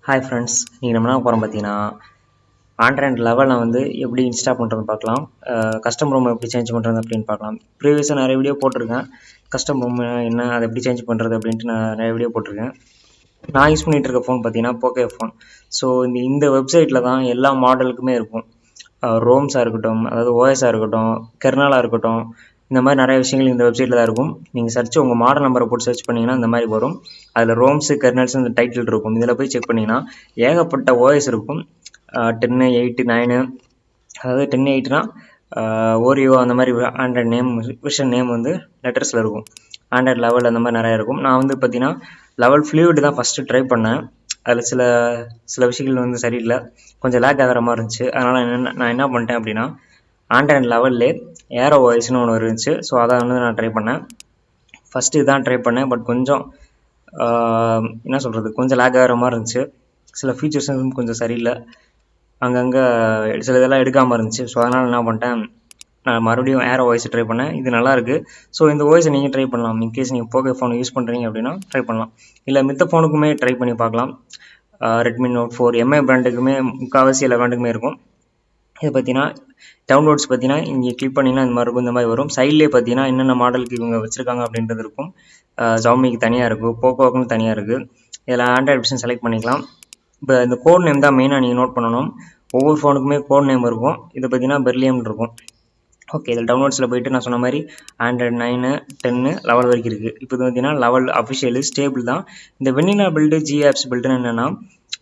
Hi friends, நீங்கள் நம்ம என்ன போகிறோம் பார்த்தீங்கன்னா ஆண்ட்ராய்ட் லெவலில் வந்து எப்படி இன்ஸ்டால் பண்ணுறதுன்னு பார்க்கலாம். கஸ்டம் ரோம் எப்படி சேஞ்ச் பண்ணுறது அப்படின்னு பார்க்கலாம். ப்ரீவியஸாக நிறைய வீடியோ போட்டிருக்கேன். கஸ்டம் ரோம் என்ன, அதை எப்படி சேஞ்ச் பண்ணுறது அப்படின்ட்டு நான் நிறைய வீடியோ போட்டிருக்கேன். நான் யூஸ் பண்ணிகிட்டு இருக்க ஃபோன் பார்த்தீங்கன்னா Poco F1. ஸோ இந்த வெப்சைட்டில் தான் எல்லா மாடலுக்குமே இருக்கும். ரோம்ஸாக இருக்கட்டும், அதாவது ஓஎஸாக இருக்கட்டும், கெர்னலாக இருக்கட்டும், இந்த மாதிரி நிறைய விஷயங்கள் இந்த வெப்சைட்டில் தான் இருக்கும். நீங்கள் சர்ச் உங்கள் மாடல் நம்பரை போட்டு சர்ச் பண்ணிங்கன்னா இந்த மாதிரி வரும். அதில் ரோம்ஸு கெர்னல்ஸ் இந்த டைட்டில் இருக்கும். இதில் போய் செக் பண்ணிங்கன்னா ஏகப்பட்ட ஓஎஸ் இருக்கும். 10, 8, 9, அதாவது 10, 8னா ஓரியோ அந்த மாதிரி ஆண்ட்ராய்ட் நேம் விஷன் நேம் வந்து லெட்டர்ஸில் இருக்கும். ஆண்ட்ராய்ட் லெவல் அந்த மாதிரி நிறையா இருக்கும். நான் வந்து பார்த்தீங்கன்னா லெவல் ஃப்ளூயிட் தான் ஃபஸ்ட்டு ட்ரை பண்ணேன். அதில் சில விஷயங்கள் வந்து சரியில்லை, கொஞ்சம் லேக் ஆகிற மாதிரி இருந்துச்சு. அதனால் நான் என்ன பண்ணிட்டேன் அப்படின்னா ஆண்ட்ராய்ட் லெவல்லே ஏரோ வாய்ஸ்னு ஒன்று இருந்துச்சு. ஸோ அதை வந்து நான் ட்ரை பண்ணேன். ஃபஸ்ட்டு இதான் ட்ரை பண்ணேன். பட் கொஞ்சம் என்ன சொல்கிறது, கொஞ்சம் லேக் ஆகிற மாதிரி இருந்துச்சு. சில ஃபீச்சர்ஸ் வந்து கொஞ்சம் சரியில்லை, அங்கங்கே சில இதெல்லாம் எடுக்காமல் இருந்துச்சு. ஸோ அதனால் என்ன பண்ணிட்டேன், நான் மறுபடியும் ஏரோ வாய்ஸ் ட்ரை பண்ணேன். இது நல்லாயிருக்கு. ஸோ இந்த வாய்ஸை நீங்கள் ட்ரை பண்ணலாம். இன்கேஸ் நீங்கள் Poco ஃபோன் யூஸ் பண்ணுறீங்க அப்படின்னா ட்ரை பண்ணலாம். இல்லை மித்த ஃபோனுக்குமே ட்ரை பண்ணி பார்க்கலாம். ரெட்மி Note 4 எம்ஐ பிராண்டுக்குமே முக்கால்வாசி எல்லா பிராண்டுக்குமே இருக்கும். இது பார்த்தீங்கன்னா டவுன்லோட்ஸ் பார்த்தீங்கன்னா இங்கே கிளிக் பண்ணிங்கன்னா இந்த மாதிரி இருக்கும். இந்த மாதிரி வரும். சைட்லேயே பார்த்தீங்கன்னா என்னென்ன மாடலுக்கு இவங்க வச்சுருக்காங்க அப்படின்றது இருக்கும். Xiaomiக்கு தனியாக இருக்குது, போக்கோவுக்குன்னு தனியாக இருக்குது. இதில் ஆண்ட்ராய்ட் ஆப்ஷன் செலக்ட் பண்ணிக்கலாம். இப்போ இந்த கோட் நேம் தான் மெயினாக நீங்கள் நோட் பண்ணணும். ஒவ்வொரு ஃபோனுக்குமே கோட் நேம் இருக்கும். இது பார்த்தீங்கன்னா பெர்லியம்னு இருக்கும். ஓகே, இதில் டவுன்லோட்ஸில் போய்ட்டு நான் சொன்ன மாதிரி ஆண்ட்ராய்ட் 9, 10, 11 வரைக்கும் இருக்குது. இப்போ பார்த்தீங்கன்னா லெவல் அஃபிஷியலு ஸ்டேபிள் தான். இந்த வெண்ணிலா பில்டு, ஜி ஆப்ஸ் பில்டுன்னு என்னென்னா,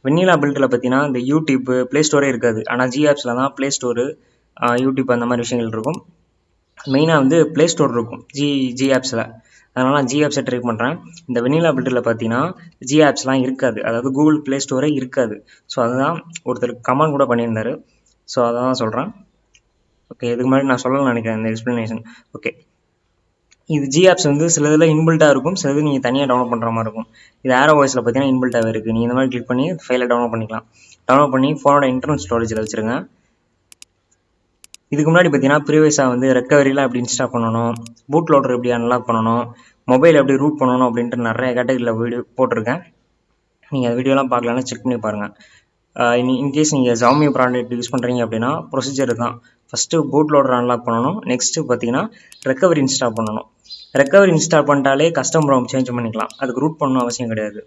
வெண்ணிலா பில்டில் பார்த்தீங்கன்னா இந்த யூடியூப் ப்ளே ஸ்டோரே இருக்காது. ஆனால் ஜி ஆப்ஸில் தான் ப்ளே ஸ்டோரு, யூடியூப் அந்த மாதிரி விஷயங்கள் இருக்கும். மெயினாக வந்து ப்ளே ஸ்டோர் இருக்கும் ஜி ஆப்ஸில். அதனால் நான் ஜி ஆப்ஸை ட்ரை பண்ணுறேன். இந்த வெண்ணிலா பில்டில் பார்த்தீங்கன்னா ஜி ஆப்ஸ்லாம் இருக்காது, அதாவது கூகுள் ப்ளே ஸ்டோரே இருக்காது. ஸோ அதுதான் ஒருத்தர் கமெண்ட் கூட பண்ணியிருந்தார். ஸோ அதை தான் சொல்கிறேன். ஓகே, இதுக்கு முன்னாடி நான் சொல்லணும்னு நினைக்கிறேன் இந்த எக்ஸ்ப்ளனேஷன். ஓகே, இது ஜி ஆப்ஸ் வந்து சில இதில் இன்பில்ட்டாக இருக்கும், சில இது நீங்கள் தனியாக டவுன்லோட் பண்ணுற மாதிரி இருக்கும். இது ஏரோ வாய்ஸில் பார்த்தீங்கன்னா இன்பில்ட்டாகவே இருக்குது. நீங்கள் இந்த மாதிரி கிளிக் பண்ணி ஃபைலை டவுன்லோட் பண்ணிக்கலாம். டவுன்லோட் பண்ணி ஃபோனோட இன்டர்னல் ஸ்டோரேஜில் வச்சுருங்க. இதுக்கு முன்னாடி பார்த்தீங்கன்னா ப்ரீவியஸாக வந்து ரெக்கவரிலாம் எப்படி இன்ஸ்டால் பண்ணணும், பூட் லோடர் எப்படி அன்லாக் பண்ணணும், மொபைல் எப்படி ரூட் பண்ணணும் அப்படின்ட்டு நிறைய கேட்டகரியில் வீடியோ போட்டிருக்கேன். நீங்கள் அந்த வீடியோலாம் பார்க்கலான்னு செக் பண்ணி பாருங்கள். இன்கேஸ் நீங்கள் Xiaomi ப்ராடக்ட் யூஸ் பண்ணுறீங்க அப்படின்னா ப்ரொசீஜர் தான். ஃபஸ்ட்டு பூட் லோடர் அன்லாக் பண்ணணும். நெக்ஸ்ட்டு பார்த்தீங்கன்னா ரெக்கவரி இன்ஸ்டால் பண்ணணும். ரெக்கவரி இன்ஸ்டால் பண்ணிட்டாலே கஸ்டம் ரோம் சேஞ்ச் பண்ணிக்கலாம். அதுக்கு ரூட் பண்ணணும் அவசியம் கிடையாது.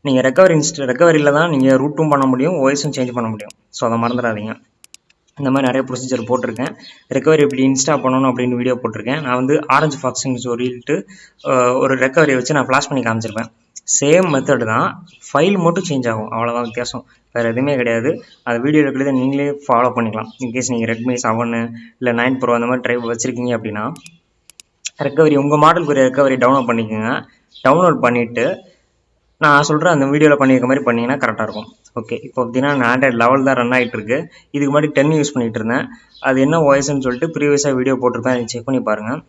நீங்கள் ரெக்கவரியில் தான் நீங்கள் ரூட்டும் பண்ண முடியும், ஓஎஸும் சேஞ்ச் பண்ண முடியும். ஸோ அதை மறந்துடாதீங்க. இந்த மாதிரி நிறைய ப்ரொசீஜர் போட்டிருக்கேன். ரெக்கவரி எப்படி இன்ஸ்டால் பண்ணணும் அப்படின்னு வீடியோ போட்டிருக்கேன். நான் வந்து ஆரஞ்சு ஃபாக்ஸ்ன்னு சொல்லிட்டு ஒரு ரெக்கவரியை வச்சு நான் ஃப்ளாஷ் பண்ணி காமிச்சிருப்பேன். சேம் மெத்தட் தான், ஃபைல் மட்டும் சேஞ்ச் ஆகும், அவ்வளோதான் வித்தியாசம், வேறு எதுவுமே கிடையாது. அது வீடியோ இருக்கிறத நீங்களே ஃபாலோ பண்ணிக்கலாம். இன்கேஸ் நீங்கள் ரெட்மி 7 இல்லை 9 ப்ரோ அந்த மாதிரி ட்ரைவ் வச்சுருக்கீங்க அப்படின்னா ரெக்கவரி உங்கள் மாடலுக்கு ஒரு ரெக்கவரி டவுன்லோட் பண்ணிக்கோங்க. டவுன்லோட் பண்ணிவிட்டு நான் சொல்கிறேன் அந்த வீடியோவில் பண்ணியிருக்க மாதிரி பண்ணிங்கன்னா கரெக்டாக இருக்கும். ஓகே, இப்போ பார்த்தீங்கன்னா நான் ஆண்ட்ராய்ட் லெவல் தான் ரன் ஆகிட்டு இருக்கு. இதுக்கு முன்னாடி 10 யூஸ் பண்ணிகிட்டு இருந்தேன். அது என்ன ஓஎஸ்ன்னு சொல்லிட்டு ப்ரீவியஸாக வீடியோ போட்டிருப்பேன், அதை செக் பண்ணி பாருங்கள்.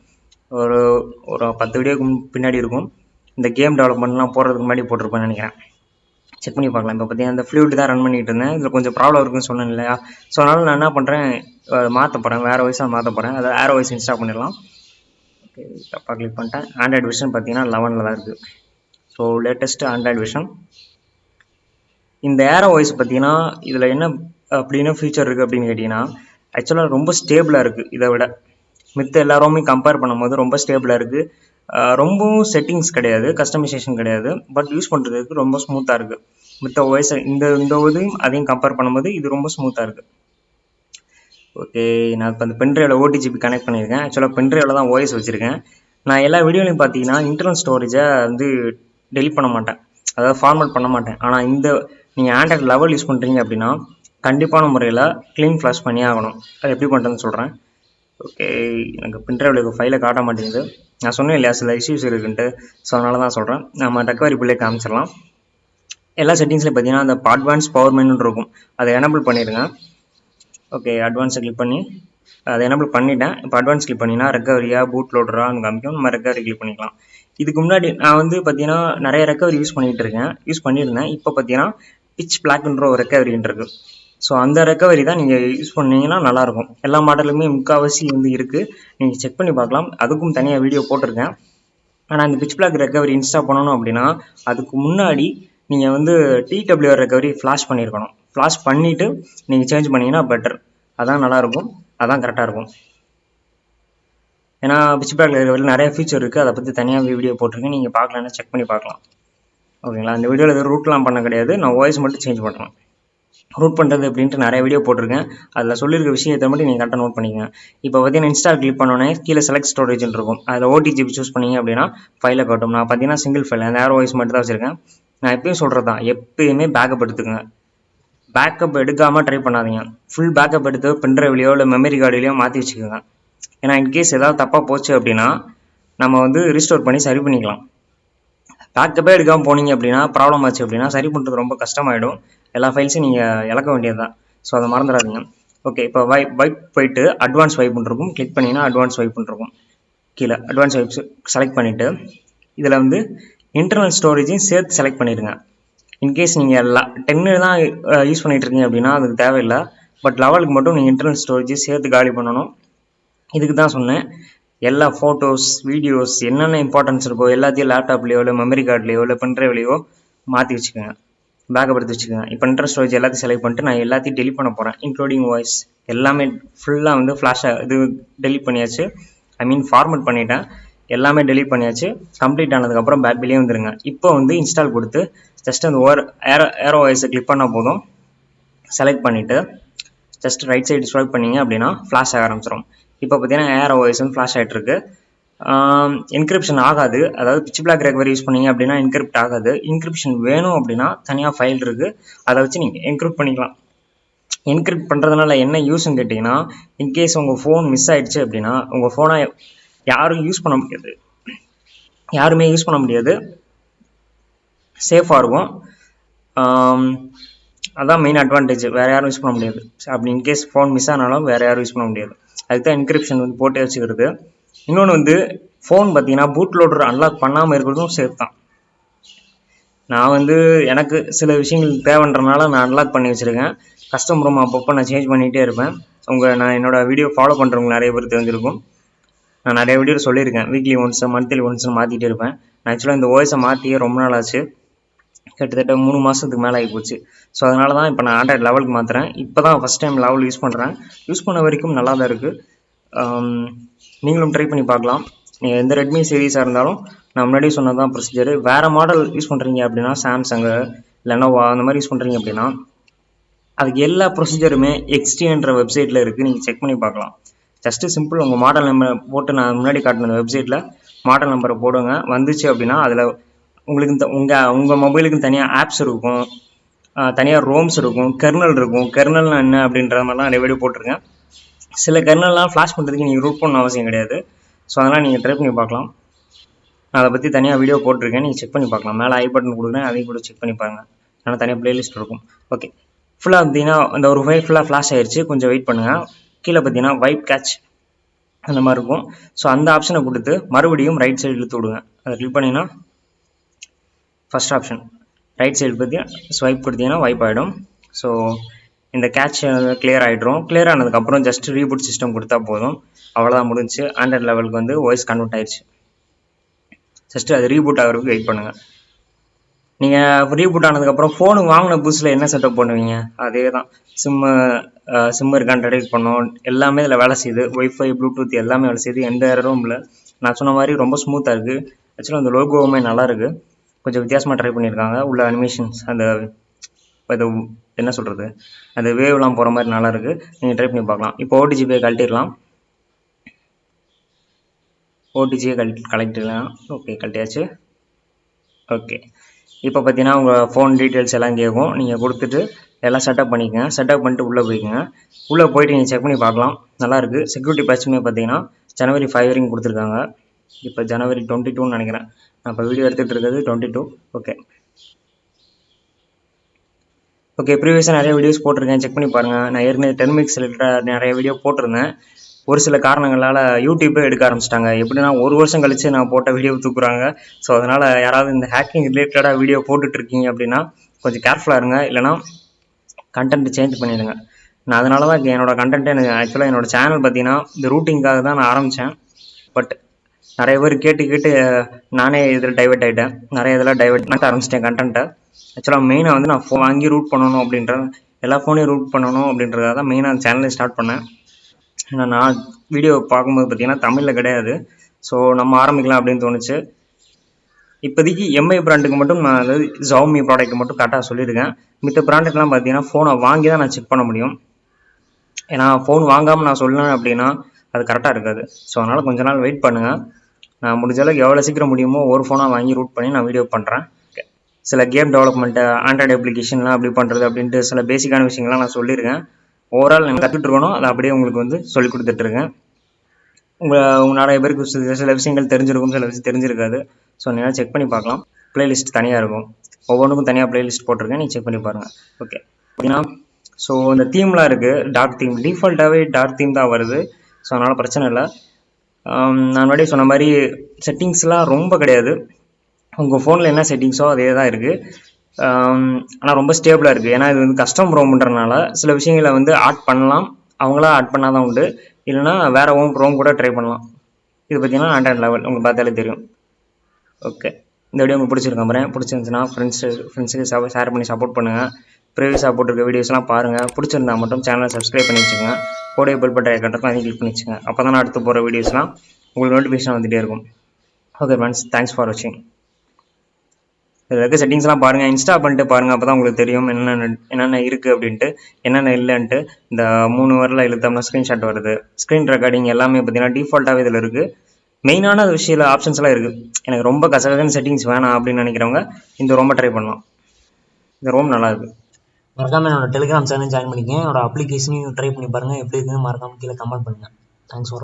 ஒரு 10 வீடியோக்கு பின்னாடி இருக்கும். இந்த கேம் டெவலப்மெண்ட்லாம் போடுறதுக்கு முன்னாடி போட்டிருப்பேன்னு நினைக்கிறேன். செக் பண்ணி பார்க்கலாம். இப்போ பார்த்தீங்கன்னா இந்த ஃப்ளூயிட் தான் ரன் பண்ணிகிட்டு இருந்தேன். இதில் கொஞ்சம் ப்ராப்ளம் இருக்குன்னு சொன்னேன் இல்லையா? ஸோ அதனால் நான் என்ன பண்ணுறேன், மாற்ற போகிறேன், வேறு வாய்ஸாக மாற்ற போகிறேன். அதாவது ஏரோ வாய்ஸ் இன்ஸ்டால் பண்ணிடலாம். ஓகே, தப்பாக கிளிக் பண்ணிட்டேன். ஆண்ட்ராய்டு விஷன் பார்த்தீங்கன்னா 11 தான் இருக்குது. So latest Android vision. இந்த ஏரோ வாய்ஸ் பார்த்தீங்கன்னா இதில் என்ன அப்படின்னு ஃபியூச்சர் இருக்குது அப்படின்னு கேட்டிங்கன்னா, ஆக்சுவலாக ரொம்ப ஸ்டேபிளாக இருக்குது. இதை விட மித்த எல்லாருமே கம்பேர் பண்ணும்போது ரொம்ப ஸ்டேபிளாக இருக்குது. ரொம்பவும் செட்டிங்ஸ் கிடையாது, கஸ்டமைசேஷன் கிடையாது. பட் யூஸ் பண்ணுறதுக்கு ரொம்ப ஸ்மூத்தாக இருக்குது. மித்த வாய்ஸ் இந்த இதையும் அதையும் கம்பேர் பண்ணும்போது இது ரொம்ப ஸ்மூத்தாக இருக்குது. ஓகே, நான் இப்போ அந்த பென்ட்ரைவில் ஓடிஜிபி கனெக்ட் பண்ணியிருக்கேன். ஆக்சுவலாக பென்ட்ரைவில் தான் வாய்ஸ் வச்சுருக்கேன். நான் எல்லா வீடியோலையும் பார்த்தீங்கன்னா இன்டர்னல் ஸ்டோரேஜை வந்து டெலிட் பண்ண மாட்டேன், அதாவது ஃபார்மேட் பண்ண மாட்டேன். ஆனால் இந்த நீங்கள் ஆண்ட்ராய்டு லெவல் யூஸ் பண்ணுறீங்க அப்படின்னா கண்டிப்பான முறையில் க்ளீன் ஃப்ளாஷ் பண்ணியே ஆகணும். அது எப்படி பண்ணுறதுன்னு சொல்கிறேன். ஓகே, எனக்கு பென்ட்ரைவில் ஃபைலை காட்ட மாட்டேங்குது. நான் சொன்னேன் இல்லையா சில இஷ்யூஸ் இருக்குன்ட்டு. ஸோ அதனால தான் சொல்கிறேன். நம்ம ரெக்கவரி பிள்ளை காமிச்சிடலாம். எல்லா செட்டிங்ஸ்லையும் பார்த்தீங்கன்னா அந்த அட்வான்ஸ் பவர் மெனு இருக்கும், அதை எனபிள் பண்ணிடுங்க. ஓகே, அட்வான்ஸை கிளிக் பண்ணி அதை எனபிள் பண்ணிட்டேன். இப்போ அட்வான்ஸ் கிளிக் பண்ணிங்கன்னா ரெக்கவரியா பூட் லோடரான்னு காமிக்கும். நம்ம ரெக்கவரி கிளிக் பண்ணிக்கலாம். இதுக்கு முன்னாடி நான் வந்து பார்த்தீங்கன்னா நிறைய ரெக்கவரி யூஸ் பண்ணியிருந்தேன். இப்போ பார்த்தீங்கன்னா பிச் பிளாக்ன்ற ஒரு ரெக்கவரின்னு இருக்குது. ஸோ அந்த ரெக்கவரி தான் நீங்கள் யூஸ் பண்ணிங்கன்னா நல்லாயிருக்கும். எல்லா மாடலுமே முக்கால்வாசி வந்து இருக்குது, நீங்கள் செக் பண்ணி பார்க்கலாம். அதுக்கும் தனியாக வீடியோ போட்டிருக்கேன். ஆனால் இந்த பிச் பிளாக் ரெக்கவரி இன்ஸ்டால் பண்ணணும் அப்படின்னா அதுக்கு முன்னாடி நீங்கள் வந்து டிடபிள்யூஆர் ரெக்கவரி ஃப்ளாஷ் பண்ணியிருக்கணும். ஃப்ளாஷ் பண்ணிவிட்டு நீங்கள் சேஞ்ச் பண்ணிங்கன்னா பெட்டர். அதான் நல்லாயிருக்கும், அதான் கரெக்டாக இருக்கும். ஏன்னா பிச் பேக் ரெக்கவரியில் நிறைய ஃபீச்சர் இருக்குது, அதை பற்றி தனியாக வீடியோ போட்டிருக்கேன், நீங்கள் பார்க்கலன்னா செக் பண்ணி பார்க்கலாம். ஓகேங்களா? இந்த வீடியோவில் எதுவும் ரூட்லாம் பண்ண கிடையாது, நான் வாய்ஸ் மட்டும் சேஞ்ச் பண்ணுறேன். ரூட் பண்ணுறது அப்படின்ட்டு நிறைய வீடியோ போட்டிருக்கேன், அதில் சொல்லியிருக்க விஷயத்தை மட்டும் நீங்கள் கரெக்டாக நோட் பண்ணிக்கங்க. இப்போ பார்த்தீங்கன்னா இன்ஸ்டால் கிளிக் பண்ணோன்னே கீழே செலக்ட் ஸ்டோரேஜ்னு இருக்கும், அதில் OTG சூஸ் பண்ணிங்க அப்படின்னா ஃபைலை காட்டும். நான் பார்த்தீங்கன்னா சிங்கிள் ஃபைல், அந்த ஏரோ வாய்ஸ் மட்டும் தான் வச்சுருக்கேன். நான் எப்பயும் சொல்கிறது தான், எப்பயுமே பேக்கப் எடுத்துக்கங்க. பேக்கப் எடுக்காமல் ட்ரை பண்ணாதீங்க. ஃபுல் பேக்கப் எடுத்து பென்ட்ரைவ்லையோ இல்லை மெமரி கார்டுலையோ மாற்றி வச்சுக்கோங்க. ஏன்னா இன்கேஸ் ஏதாவது தப்பாக போச்சு அப்படின்னா நம்ம வந்து ரீஸ்டோர் பண்ணி சரி பண்ணிக்கலாம். பேக்கப்பே எடுக்காமல் போனீங்க அப்படின்னா ப்ராப்ளம் ஆச்சு அப்படின்னா சரி பண்ணுறது ரொம்ப கஷ்டமாயிடும். எல்லா ஃபைல்ஸும் நீங்கள் இழக்க வேண்டியது தான். ஸோ அதை மறந்துடாதீங்க. ஓகே, இப்போ வைப் போயிட்டு அட்வான்ஸ் வைப் பண்ணிருக்கும், கிளிக் பண்ணிங்கன்னா அட்வான்ஸ் வைப் பண்ணிருக்கும். கீழே அட்வான்ஸ் வைப்ஸ் செலக்ட் பண்ணிவிட்டு இதில் வந்து இன்டர்னல் ஸ்டோரேஜையும் சேர்த்து செலக்ட் பண்ணிடுங்க. இன்கேஸ் நீங்கள் 10 தான் யூஸ் பண்ணிகிட்டு இருக்கீங்க அப்படின்னா அதுக்கு தேவையில்லை. பட் லெவலுக்கு மட்டும் நீங்கள் இன்டர்னல் ஸ்டோரேஜை சேர்த்து காலி பண்ணணும். இதுக்கு தான் சொன்னேன், எல்லா ஃபோட்டோஸ் வீடியோஸ் என்னென்ன இம்பார்ட்டன்ஸ் இருக்கோ எல்லாத்தையும் லேப்டாப்லேயோ இல்லை மெமரி கார்ட்லேயோ இல்லை பென்ட்ரைவ்லையோ மாற்றி வச்சுக்கோங்க, பேக்கப் எடுத்து வச்சுக்கோங்க. இப்போ இன்டர்னல் ஸ்டோரேஜ் எல்லாத்தையும் செலக்ட் பண்ணிட்டு நான் எல்லாத்தையும் டெலிட் பண்ண போகிறேன், இன்க்ளூடிங் வாய்ஸ் எல்லாமே ஃபுல்லாக வந்து ஃப்ளாஷாக இது டெலிட் பண்ணியாச்சு. ஐ மீன் ஃபார்மேட் பண்ணிட்டேன், எல்லாமே டெலிட் பண்ணியாச்சு. கம்ப்ளீட் ஆனதுக்கப்புறம் பேக் வெளியே வந்துடுங்க. இப்போ வந்து இன்ஸ்டால் கொடுத்து ஜஸ்ட் அந்த ஏரோ வாய்ஸை கிளிக் பண்ணால் போதும். செலக்ட் பண்ணிவிட்டு ஜஸ்ட் ரைட் சைடு ஸ்வைப் பண்ணிங்க அப்படின்னா ஃப்ளாஷ் ஆக ஆரம்பிச்சிடும். இப்போ பார்த்தீங்கன்னா ஏரோ வாய்ஸ் வந்து ஃப்ளாஷ் ஆகிட்டு இருக்கு. என்கிரிப்ஷன் ஆகாது, அதாவது பிச் பிளாக் ரெக்கவரி யூஸ் பண்ணிங்க அப்படின்னா என்கிரிப்ட் ஆகாது. என்கிரிப்ஷன் வேணும் அப்படின்னா தனியாக ஃபைல் இருக்குது, அதை வச்சு நீங்கள் என்கிரிப்ட் பண்ணிக்கலாம். என்கிரிப்ட் பண்ணுறதுனால என்ன யூஸ்ன்னு கேட்டிங்கன்னா, இன்கேஸ் உங்கள் ஃபோன் மிஸ் ஆகிடுச்சு அப்படின்னா உங்கள் ஃபோனை யாருமே யூஸ் பண்ண முடியாது, சேஃபாக இருக்கும். அதான் மெயின் அட்வான்டேஜ், வேறு யாரும் யூஸ் பண்ண முடியாது. அப்படி இன்கேஸ் ஃபோன் மிஸ் ஆனாலும் வேறு யாரும் யூஸ் பண்ண முடியாது. அதுக்கு தான் என்கிரிப்ஷன் வந்து போட்டே வச்சுக்கிறது. இன்னொன்று வந்து ஃபோன் பார்த்தீங்கன்னா பூட் லோடர் அன்லாக் பண்ணாமல் இருக்கிறதும் சேஃப் தான். நான் வந்து எனக்கு சில விஷயங்கள் தேவைன்றனால நான் அன்லாக் பண்ணி வச்சுருக்கேன். கஸ்டம் ROM அப்பப்போ நான் சேஞ்ச் பண்ணிகிட்டே இருப்பேன். நான் என்னோடய வீடியோ ஃபாலோ பண்ணுறவங்க நிறைய பேர் தெரிஞ்சிருக்கும். நான் நிறைய வீடியோ சொல்லியிருக்கேன், வீக்லி ஒன்ஸ் மந்த்லி ஒன்ஸ்னு மாற்றிட்டே இருப்பேன். நான் ஆக்சுவலாக இந்த ஓஎஸை மாற்றியே ரொம்ப நாள் ஆச்சு, கிட்டத்தட்ட 3 மாதத்துக்கு மேலே ஆகி போச்சு. ஸோ அதனால தான் இப்போ நான் ஆண்ட்ராய்டு லெவலுக்கு மாற்றுறேன். இப்போ தான் ஃபஸ்ட் டைம் லெவல் யூஸ் பண்ணுறேன். யூஸ் பண்ண வரைக்கும் நல்லா தான் இருக்குது. நீங்களும் ட்ரை பண்ணி பார்க்கலாம். நீங்கள் எந்த ரெட்மி சீரீஸாக இருந்தாலும் நான் முன்னாடியே சொன்னது தான் ப்ரொசீஜர். வேறு மாடல் யூஸ் பண்ணுறீங்க அப்படின்னா சாம்சங்கு லெனோவா அந்த மாதிரி யூஸ் பண்ணுறீங்க அப்படின்னா அதுக்கு எல்லா ப்ரொசீஜருமே எக்ஸ்டின்ற வெப்சைட்டில் இருக்குது, நீங்கள் செக் பண்ணி பார்க்கலாம். ஜஸ்ட்டு சிம்பிள் உங்கள் மாடல் நம்பர் போட்டு நான் முன்னாடி காட்டின வெப்சைட்டில் மாடல் நம்பரை போடுங்க. வந்துச்சு அப்படின்னா அதில் உங்களுக்கு உங்கள் மொபைலுக்கு தனியாக ஆப்ஸ் இருக்கும், தனியாக ரோம்ஸ் இருக்கும், கெர்னல் இருக்கும். கெர்னல்னா என்ன அப்படின்ற மாதிரிலாம் நிறைய வீடியோ போட்டிருக்கேன். சில கெர்னல்லாம் ஃப்ளாஷ் பண்ணுறதுக்கு நீங்கள் ரூட் பண்ண அவசியம் கிடையாது. ஸோ அதெல்லாம் நீங்கள் ட்ரை பண்ணி பார்க்கலாம். நான் அதை பற்றி தனியாக வீடியோ போட்டிருக்கேன், நீங்கள் செக் பண்ணி பார்க்கலாம். மேலே ஐ பட்டன் கொடுக்குறேன், அதையும் கூட செக் பண்ணி பாருங்கள். ஆனால் தனியாக ப்ளேலிஸ்ட் இருக்கும். ஓகே, ஃபுல்லாக பார்த்தீங்கன்னா அந்த ஒரு ஃபைல் ஃபுல்லாக ஃப்ளாஷ் ஆயிடுச்சு, கொஞ்சம் வெயிட் பண்ணுங்கள். கீழே பார்த்தீங்கன்னா வைப் கேட்ச் அந்த மாதிரி இருக்கும். ஸோ அந்த ஆப்ஷனை கொடுத்து மறுபடியும் ரைட் சைடு இழுத்து விடுங்க. அதை கிளிக் பண்ணிங்கன்னா ஃபஸ்ட் ஆப்ஷன் ரைட் சைடு பற்றி ஸ்வைப் கொடுத்தீங்கன்னா வைப் ஆகிடும். ஸோ இந்த கேட்ச் கிளியர் ஆகிடும். கிளியர் ஆனதுக்கப்புறம் ஜஸ்ட் ரீபூட் சிஸ்டம் கொடுத்தா போதும், அவ்வளோதான் முடிஞ்சு. ஆண்ட்ராய்டு லெவலுக்கு வந்து வாய்ஸ் கன்வெர்ட் ஆயிடுச்சு. ஜஸ்ட்டு அது ரீபூட் ஆகிறதுக்கு வெயிட் பண்ணுங்கள். நீங்கள் ரீபூட் ஆனதுக்கப்புறம் ஃபோனு வாங்கின புதுசில் என்ன செட்டப் பண்ணுவீங்க அதே தான். சிம்மு இருக்கான்னு டெலிட் பண்ணோம், எல்லாமே இதில் வேலை செய்யுது. ஒய்ஃபை ப்ளூடூத் எல்லாமே வேலை செய்யுது, எந்த எரரும் இல்லை. நான் சொன்ன மாதிரி ரொம்ப ஸ்மூத்தாக இருக்குது. ஆக்சுவலாக அந்த லோகோவுமே நல்லா இருக்குது, கொஞ்சம் வித்தியாசமாக ட்ரை பண்ணியிருக்காங்க. உள்ள அனிமேஷன்ஸ் அந்த இது என்ன சொல்கிறது, அந்த வேவ்லாம் போகிற மாதிரி நல்லா இருக்குது. நீங்கள் ட்ரை பண்ணி பார்க்கலாம். இப்போ OTG கழட்டிடலாம். OTGயை கலெக்டிடலாம். ஓகே, கழட்டியாச்சு. ஓகே, இப்போ பார்த்தீங்கன்னா உங்கள் ஃபோன் டீட்டெயில்ஸ் எல்லாம் கேட்கும், நீங்கள் கொடுத்துட்டு எல்லாம் செட்டப் பண்ணிக்கங்க. செட்டப் பண்ணிட்டு உள்ளே போய்க்குங்க. உள்ளே போயிட்டு நீங்கள் செக் பண்ணி பார்க்கலாம், நல்லாயிருக்கு. செக்யூரிட்டி பேட்சுமே பார்த்தீங்கன்னா January 5 வரைக்கும் கொடுத்துருக்காங்க. இப்போ January 22ன்னு நினைக்கிறேன், நான் இப்போ வீடியோ எடுத்துகிட்டு இருக்கிறது 22. ஓகே, ப்ரீவியஸாக நிறைய வீடியோஸ் போட்டிருக்கேன், செக் பண்ணி பாருங்கள். நான் ஏற்கனவே டெர்மிக்ஸ் ரிலேட்டடாக நிறைய வீடியோ போட்டிருந்தேன். ஒரு சில காரணங்களால் யூடியூப்பே எடுக்க ஆரம்பிச்சிட்டாங்க. எப்படின்னா 1 வருஷம் கழித்து நான் போட்ட வீடியோ தூக்குறாங்க. ஸோ அதனால் யாராவது இந்த ஹேக்கிங் ரிலேட்டடாக வீடியோ போட்டுட்ருக்கீங்க அப்படின்னா கொஞ்சம் கேர்ஃபுல்லாக இருங்க, இல்லைனா கண்டென்ட் சேஞ்ச் பண்ணிடுங்க. நான் அதனால தான் என்னோடய கண்டென்ட்டே எனக்கு ஆக்சுவலாக என்னோடய சேனல் பார்த்தீங்கன்னா இந்த ரூட்டிங்காக தான் நான் ஆரம்பித்தேன். பட் நிறைய பேர் கேட்டு நானே இதில் டைவெர்ட் ஆகிட்டேன். நிறைய இதில் டைவெர்ட் பண்ண ஆரம்பிச்சிட்டேன் கண்டென்ட்டை. ஆக்சுவலாக மெயினாக வந்து நான் ஃபோன் வாங்கி ரூட் பண்ணணும் அப்படின்ற எல்லா ஃபோனையும் ரூட் பண்ணணும் அப்படின்றத தான் மெயினாக அந்த சேனலை ஸ்டார்ட் பண்ணேன். ஏன்னா நான் வீடியோ பார்க்கும்போது பார்த்தீங்கன்னா தமிழில் கிடையாது. ஸோ நம்ம ஆரம்பிக்கலாம் அப்படின்னு தோணுச்சு. இப்போதைக்கு எம்ஐ பிராண்டுக்கு மட்டும் நான் அதாவது Xiaomi ப்ராடக்ட் மட்டும் கரெக்டாக சொல்லியிருக்கேன். மித்த பிராண்டுக்கெலாம் பார்த்தீங்கன்னா ஃபோனை வாங்கி தான் நான் செக் பண்ண முடியும். ஏன்னா ஃபோன் வாங்காமல் நான் சொல்லணும் அப்படின்னா அது கரெக்டாக இருக்காது. ஸோ அதனால் கொஞ்ச நாள் வெயிட் பண்ணுங்கள். நான் முடிஞ்ச அளவுக்கு எவ்வளோ சீக்கிரம் முடியுமோ ஒரு ஃபோனாக வாங்கி ரூட் பண்ணி நான் வீடியோ பண்ணுறேன். சில கேம் டெவலப்மெண்ட்டு, ஆண்ட்ராய்டு அப்ளிகேஷன்லாம் அப்படி பண்ணுறது அப்படின்ட்டு சில பேசிக்கான விஷயங்கள்லாம் நான் சொல்லியிருக்கேன். ஓவரால் நான் கற்றுட்டு இருக்கணும், அதை அப்படியே உங்களுக்கு வந்து சொல்லி கொடுத்துட்ருக்கேன். உங்கள் நிறைய பேருக்கு சில விஷயங்கள் தெரிஞ்சிருக்கும், சில விஷயம் தெரிஞ்சிருக்காது. ஸோ நீங்கள் செக் பண்ணி பார்க்கலாம். ப்ளேலிஸ்ட் தனியாக இருக்கும், ஒவ்வொன்றுக்கும் தனியாக ப்ளேலிஸ்ட் போட்டிருக்கேன், நீங்கள் செக் பண்ணி பாருங்கள். ஓகே அப்படின்னா ஸோ இந்த தீம்லாம் இருக்குது, டார்க் தீம் டிஃபால்ட்டாகவே டார்க் தீம் தான் வருது. ஸோ அதனால் பிரச்சனை இல்லை. நான் முன்னாடி சொன்ன மாதிரி செட்டிங்ஸ்லாம் ரொம்ப கிடையாது. உங்கள் ஃபோனில் என்ன செட்டிங்ஸோ அதே தான் இருக்குது. ஆனால் ரொம்ப ஸ்டேபிளாக இருக்குது. ஏன்னா இது வந்து கஸ்டம் ரோம்ன்றனால சில விஷயங்களை வந்து ஆட் பண்ணலாம், அவங்களா ஆட் பண்ணால் தான் உண்டு. இல்லைனா வேறு ரோம் கூட ட்ரை பண்ணலாம். இது பார்த்தீங்கன்னா ஆண்ட்ராய்ட் லெவல் உங்களுக்கு பார்த்தாலே தெரியும். ஓகே, இந்த வீடியோ உங்களுக்கு பிடிச்சிருக்கேன் பாருங்க. பிடிச்சிருந்துச்சுன்னா ஃப்ரெண்ட்ஸுக்கு ஷேர் பண்ணி சப்போர்ட் பண்ணுங்கள். ப்ரீவியஸாக போட்டிருக்க வீடியோஸ்லாம் பாருங்கள். பிடிச்சிருந்தா மட்டும் சேனலை சப்ஸ்கிரைப் பண்ணி வச்சுக்கோங்க. கூடவே பெல் பட்டன் ஐகான் அதையும் கிளிக் பண்ணி வச்சுக்கோங்க. அப்போ தான் அடுத்து போகிற வீடியோஸ்லாம் உங்களுக்கு நோட்டிஃபிகேஷன் வந்துகிட்டே இருக்கும். ஓகே ஃப்ரெண்ட்ஸ், தேங்க்ஸ் ஃபார் வாட்சிங். இதில் இருக்க செட்டிங்ஸ்லாம் பாருங்கள், இன்ஸ்டால் பண்ணிட்டு பாருங்கள். அப்போ தான் உங்களுக்கு தெரியும் என்னென்ன இருக்குது அப்படின்ட்டு, என்னென்ன இல்லைன்ட்டு. இந்த 3 வரல இழுத்தோம்னா ஸ்க்ரீன்ஷாட் வருது, ஸ்க்ரீன் ரெக்கார்டிங் எல்லாமே பார்த்தீங்கன்னா டிஃபால்ட்டாகவே இதில் இருக்குது. மெயினான விஷயம் ஆப்ஷன்ஸ்லாம் இருக்குது. எனக்கு ரொம்ப கசகசன்னு செட்டிங்ஸ் வேணாம் அப்படின்னு நினைக்கிறவங்க இந்த ரோமை ட்ரை பண்ணலாம். இந்த ரோம் நல்லா இருக்குது. மறக்காமல் என்னோட டெலிகிராம் சேனல் ஜாயின் பண்ணிக்கங்க. என்னோட அப்ளிகேஷனையும் ட்ரை பண்ணி பாருங்கள். எப்படி இருக்குன்னு மறக்காமல் கீழே கமெண்ட் பண்ணுங்கள். Thanks for